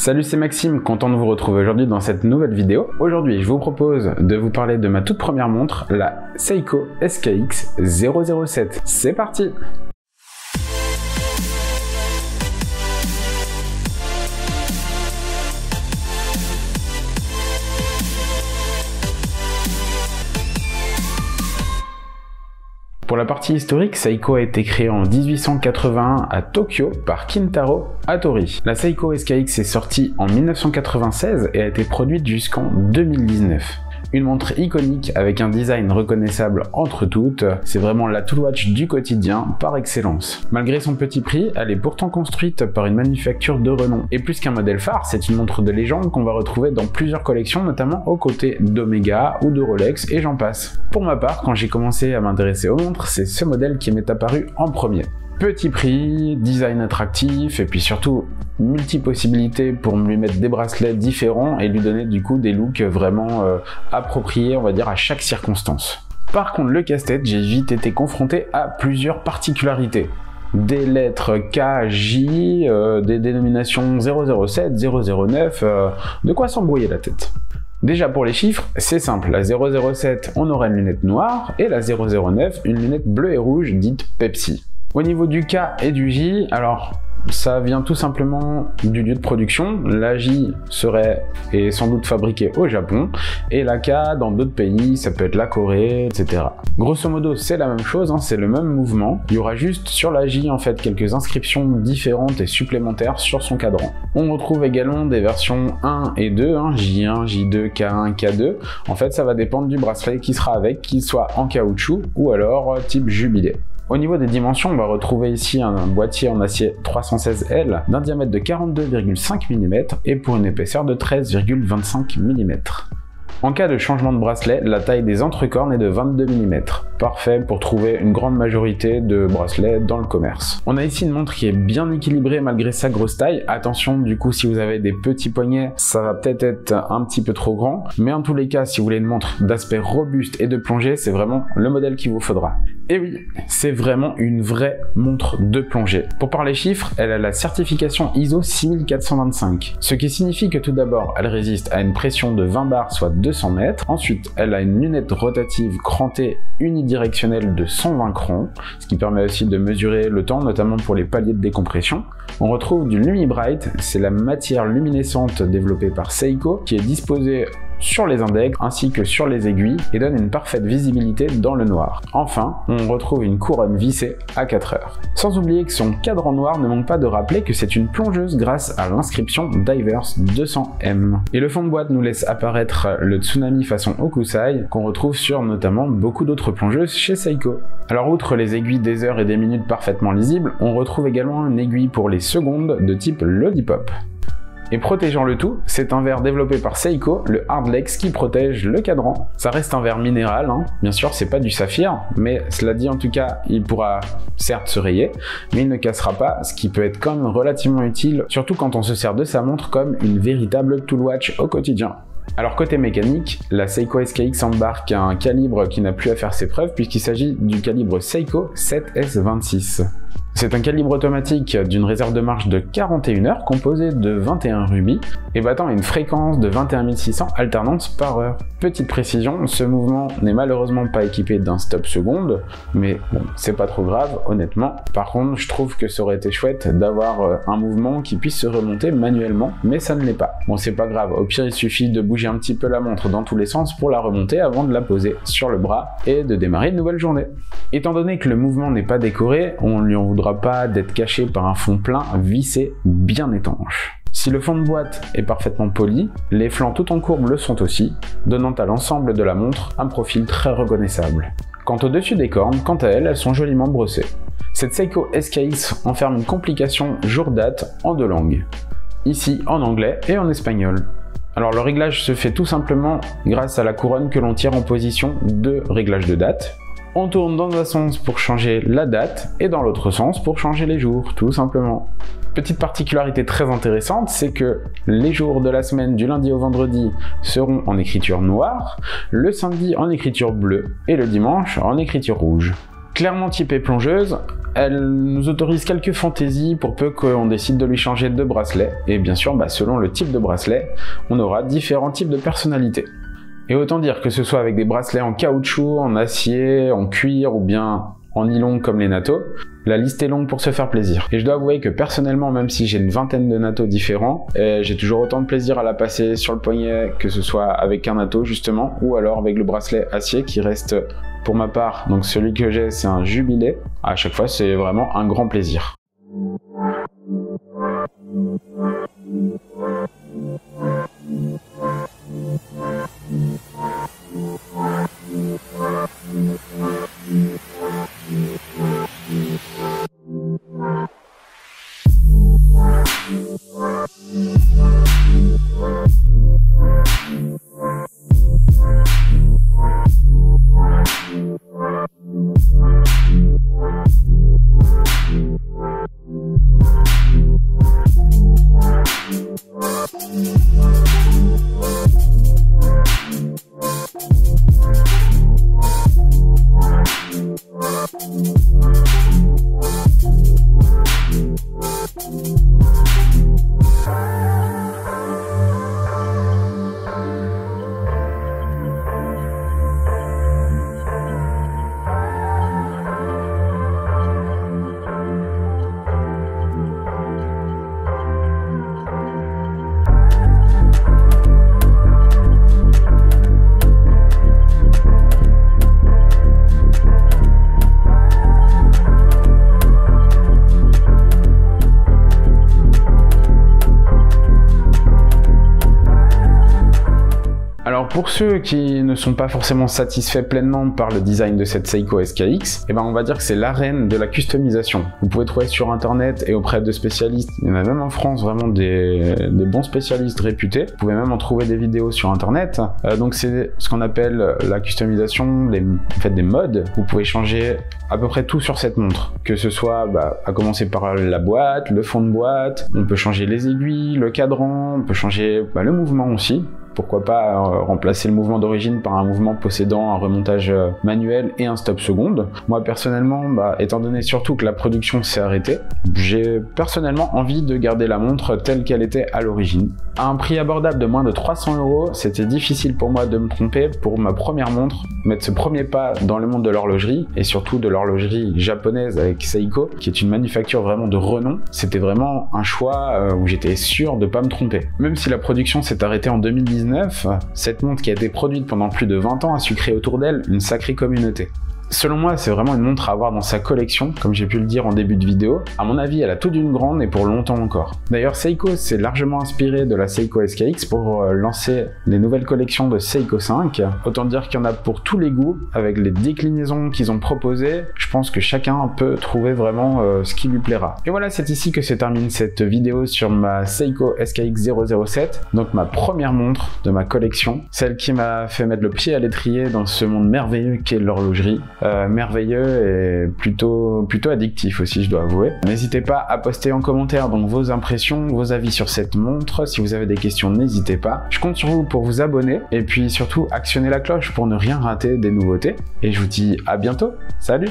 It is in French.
Salut, c'est Maxime, content de vous retrouver aujourd'hui dans cette nouvelle vidéo. Aujourd'hui, je vous propose de vous parler de ma toute première montre, la Seiko SKX 007. C'est parti! Pour la partie historique, Seiko a été créée en 1881 à Tokyo par Kintaro Hattori. La Seiko SKX est sortie en 1996 et a été produite jusqu'en 2019. Une montre iconique avec un design reconnaissable entre toutes, c'est vraiment la tool watch du quotidien par excellence. Malgré son petit prix, elle est pourtant construite par une manufacture de renom. Et plus qu'un modèle phare, c'est une montre de légende qu'on va retrouver dans plusieurs collections, notamment aux côtés d'Omega ou de Rolex et j'en passe. Pour ma part, quand j'ai commencé à m'intéresser aux montres, c'est ce modèle qui m'est apparu en premier. Petit prix, design attractif et puis surtout multi-possibilités pour lui mettre des bracelets différents et lui donner du coup des looks vraiment appropriés, on va dire, à chaque circonstance. Par contre, le casse-tête, j'ai vite été confronté à plusieurs particularités. Des lettres K, J, des dénominations 007, 009, de quoi s'embrouiller la tête. Déjà pour les chiffres, c'est simple, la 007 on aura une lunette noire et la 009 une lunette bleue et rouge dite Pepsi. Au niveau du K et du J, alors ça vient tout simplement du lieu de production. La J serait et sans doute fabriquée au Japon et la K dans d'autres pays, ça peut être la Corée, etc. Grosso modo, c'est la même chose, hein, c'est le même mouvement. Il y aura juste sur la J en fait quelques inscriptions différentes et supplémentaires sur son cadran. On retrouve également des versions 1 et 2, hein, J1, J2, K1, K2. En fait, ça va dépendre du bracelet qui sera avec, qu'il soit en caoutchouc ou alors type jubilé. Au niveau des dimensions, on va retrouver ici un boîtier en acier 316L d'un diamètre de 42,5 mm et pour une épaisseur de 13,25 mm. En cas de changement de bracelet, la taille des entrecornes est de 22 mm. Parfait pour trouver une grande majorité de bracelets dans le commerce. On a ici une montre qui est bien équilibrée malgré sa grosse taille. Attention, du coup, si vous avez des petits poignets, ça va peut-être être un petit peu trop grand. Mais en tous les cas, si vous voulez une montre d'aspect robuste et de plongée, c'est vraiment le modèle qu'il vous faudra. Et oui, c'est vraiment une vraie montre de plongée. Pour parler chiffres, elle a la certification ISO 6425. Ce qui signifie que tout d'abord, elle résiste à une pression de 20 bars, soit 200 mètres. Ensuite, elle a une lunette rotative crantée unidirectionnelle de 120 crans, ce qui permet aussi de mesurer le temps, notamment pour les paliers de décompression. On retrouve du LumiBright, c'est la matière luminescente développée par Seiko, qui est disposée sur les index ainsi que sur les aiguilles et donne une parfaite visibilité dans le noir. Enfin, on retrouve une couronne vissée à 4 heures. Sans oublier que son cadran noir ne manque pas de rappeler que c'est une plongeuse grâce à l'inscription Divers 200M. Et le fond de boîte nous laisse apparaître le tsunami façon Hokusai qu'on retrouve sur notamment beaucoup d'autres plongeuses chez Seiko. Alors outre les aiguilles des heures et des minutes parfaitement lisibles, on retrouve également une aiguille pour les secondes de type Lollipop. Et protégeant le tout, c'est un verre développé par Seiko, le Hardlex, qui protège le cadran. Ça reste un verre minéral, hein. Bien sûr c'est pas du saphir, mais cela dit en tout cas, il pourra certes se rayer, mais il ne cassera pas, ce qui peut être quand même relativement utile, surtout quand on se sert de sa montre comme une véritable tool watch au quotidien. Alors côté mécanique, la Seiko SKX embarque un calibre qui n'a plus à faire ses preuves puisqu'il s'agit du calibre Seiko 7S26. C'est un calibre automatique d'une réserve de marche de 41 heures composée de 21 rubis et battant à une fréquence de 21 600 alternances par heure. Petite précision, ce mouvement n'est malheureusement pas équipé d'un stop seconde, mais bon, c'est pas trop grave honnêtement. Par contre, je trouve que ça aurait été chouette d'avoir un mouvement qui puisse se remonter manuellement, mais ça ne l'est pas. Bon, c'est pas grave, au pire il suffit de bouger un petit peu la montre dans tous les sens pour la remonter avant de la poser sur le bras et de démarrer une nouvelle journée. Étant donné que le mouvement n'est pas décoré, on lui en voudra pas d'être caché par un fond plein vissé bien étanche. Si le fond de boîte est parfaitement poli, les flancs tout en courbe le sont aussi, donnant à l'ensemble de la montre un profil très reconnaissable. Quant au dessus des cornes, quant à elles sont joliment brossées. Cette Seiko SKX enferme une complication jour date en 2 langues, ici en anglais et en espagnol. Alors le réglage se fait tout simplement grâce à la couronne que l'on tire en position de réglage de date. On tourne dans un sens pour changer la date et dans l'autre sens pour changer les jours, tout simplement. Petite particularité très intéressante, c'est que les jours de la semaine du lundi au vendredi seront en écriture noire, le samedi en écriture bleue et le dimanche en écriture rouge. Clairement typée plongeuse, elle nous autorise quelques fantaisies pour peu qu'on décide de lui changer de bracelet. Et bien sûr, selon le type de bracelet, on aura différents types de personnalités. Et autant dire que ce soit avec des bracelets en caoutchouc, en acier, en cuir ou bien en nylon comme les NATO, la liste est longue pour se faire plaisir. Et je dois avouer que personnellement, même si j'ai une vingtaine de NATO différents, j'ai toujours autant de plaisir à la passer sur le poignet, que ce soit avec un NATO justement, ou alors avec le bracelet acier qui reste, pour ma part, donc celui que j'ai c'est un Jubilé. À chaque fois c'est vraiment un grand plaisir. Alors pour ceux qui ne sont pas forcément satisfaits pleinement par le design de cette Seiko SKX, on va dire que c'est l'arène de la customisation. Vous pouvez trouver sur internet et auprès de spécialistes, il y en a même en France vraiment des bons spécialistes réputés. Vous pouvez même en trouver des vidéos sur internet. Donc c'est ce qu'on appelle la customisation, des modes. Vous pouvez changer à peu près tout sur cette montre, que ce soit à commencer par la boîte, le fond de boîte, on peut changer les aiguilles, le cadran, on peut changer le mouvement aussi. Pourquoi pas remplacer le mouvement d'origine par un mouvement possédant un remontage manuel et un stop seconde. Moi personnellement, étant donné surtout que la production s'est arrêtée, j'ai personnellement envie de garder la montre telle qu'elle était à l'origine. À un prix abordable de moins de 300 €, c'était difficile pour moi de me tromper pour ma première montre, mettre ce premier pas dans le monde de l'horlogerie, et surtout de l'horlogerie japonaise avec Seiko, qui est une manufacture vraiment de renom. C'était vraiment un choix où j'étais sûr de pas me tromper. Même si la production s'est arrêtée en 2019, cette montre qui a été produite pendant plus de 20 ans a su créer autour d'elle une sacrée communauté. Selon moi, c'est vraiment une montre à avoir dans sa collection, comme j'ai pu le dire en début de vidéo. À mon avis, elle a tout d'une grande et pour longtemps encore. D'ailleurs, Seiko s'est largement inspiré de la Seiko SKX pour lancer les nouvelles collections de Seiko 5. Autant dire qu'il y en a pour tous les goûts, avec les déclinaisons qu'ils ont proposées. Je pense que chacun peut trouver vraiment ce qui lui plaira. Et voilà, c'est ici que se termine cette vidéo sur ma Seiko SKX 007, donc ma première montre de ma collection, celle qui m'a fait mettre le pied à l'étrier dans ce monde merveilleux qu'est l'horlogerie. Merveilleux et plutôt addictif aussi, je dois avouer. N'hésitez pas à poster en commentaire donc vos impressions, vos avis sur cette montre. Si vous avez des questions, n'hésitez pas. Je compte sur vous pour vous abonner et puis surtout actionner la cloche pour ne rien rater des nouveautés. Et je vous dis à bientôt. Salut!